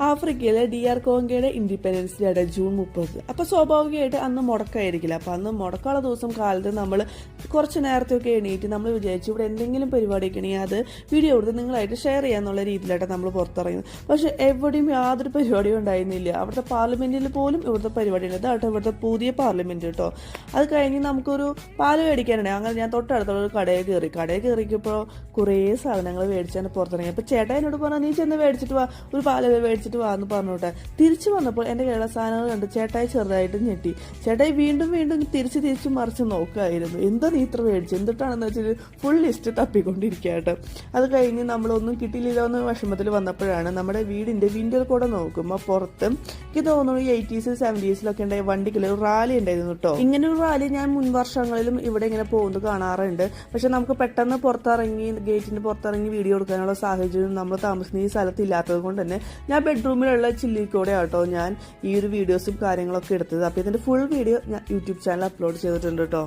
ആഫ്രിക്കയിലെ DR കോങ്കയുടെ independence ഡേയുടെ June 30. അപ്പോൾ സ്വാഭാവികമായിട്ട് അന്ന് മുടക്കായിരിക്കില്ല. അപ്പോൾ അന്ന് മുടക്കാനുള്ള ദിവസം കാലത്ത് നമ്മൾ കുറച്ച് നേരത്തെയൊക്കെ എണീറ്റ് നമ്മൾ വിചാരിച്ചു ഇവിടെ എന്തെങ്കിലും പരിപാടിയൊക്കെ ഉണ്ടെങ്കിൽ അത് വീഡിയോ എടുത്ത് നിങ്ങളായിട്ട് ഷെയർ ചെയ്യാന്നുള്ള രീതിയിലായിട്ട് നമ്മൾ പുറത്തിറങ്ങുന്നത്. പക്ഷെ എവിടെയും യാതൊരു പരിപാടിയും ഉണ്ടായിരുന്നില്ല. അവിടുത്തെ പാർലമെന്റിൽ പോലും ഇവിടുത്തെ പരിപാടി ഉണ്ട്. അതാട്ടോ ഇവിടുത്തെ പുതിയ പാർലമെന്റ് കേട്ടോ. അത് കഴിഞ്ഞ് നമുക്കൊരു പാല് മേടിക്കാനുണ്ട്. അങ്ങനെ ഞാൻ തൊട്ടടുത്തുള്ള ഒരു കടയിൽ കയറിയപ്പോൾ കുറേ സാധനങ്ങൾ മേടിച്ചാണ് പുറത്തിറങ്ങി. അപ്പോൾ ചേട്ടാ എന്നോട് പറഞ്ഞാൽ നീ ചെന്ന് മേടിച്ചിട്ട് വാ, ഒരു പാല് മേടിച്ചിട്ട് വാന്ന് പറഞ്ഞോട്ടെ. തിരിച്ചു വന്നപ്പോൾ എൻ്റെ കയ്യിലുള്ള സാധനങ്ങൾ കണ്ട് ചേട്ടായി ചെറുതായിട്ട് ഞെട്ടി. ചേട്ടായി വീണ്ടും തിരിച്ച് മറിച്ച് നോക്കുമായിരുന്നു. എന്താ നീ ഇത്ര മേടിച്ചു, എന്തിട്ടാണെന്ന് വെച്ചിട്ട് ഫുൾ ലിസ്റ്റ് തപ്പിക്കൊണ്ടിരിക്കുക കേട്ടോ. അത് കഴിഞ്ഞ് നമ്മളൊന്നും കിട്ടിയില്ലല്ലോ എന്ന് വിഷമത്തിൽ വന്നപ്പോഴാണ് നമ്മുടെ വീടിൻ്റെ വിൻഡോയിൽ കൂടെ നോക്കുമ്പോൾ പുറത്ത് എനിക്ക് തോന്നുന്നു 80s 70s ഉണ്ടായ വണ്ടിക്കുള്ള ഒരു റാലി ഉണ്ടായിരുന്നു കേട്ടോ. ഇങ്ങനെ ഒരു റാലി ഞാൻ മുൻ വർഷങ്ങളിലും ഇവിടെ ഇങ്ങനെ പോകുന്നത് കാണാറുണ്ട്. പക്ഷെ നമുക്ക് പെട്ടെന്ന് പുറത്തിറങ്ങി ഗേറ്റിൻ്റെ പുറത്തിറങ്ങി വീഡിയോ എടുക്കാനുള്ള സാഹചര്യം നമ്മൾ താമസിക്കുന്ന ഈ സ്ഥലത്ത് ഇല്ലാത്തത് കൊണ്ട് തന്നെ ഞാൻ ബെഡ്റൂമിലുള്ള ചില്ലിക്കൂടെ ആട്ടോ ഞാൻ ഈ ഒരു വീഡിയോസും കാര്യങ്ങളൊക്കെ എടുത്തത്. അപ്പോൾ ഇതിൻ്റെ ഫുൾ വീഡിയോ ഞാൻ യൂട്യൂബ് ചാനൽ അപ്ലോഡ് ചെയ്തിട്ടുണ്ട് കേട്ടോ.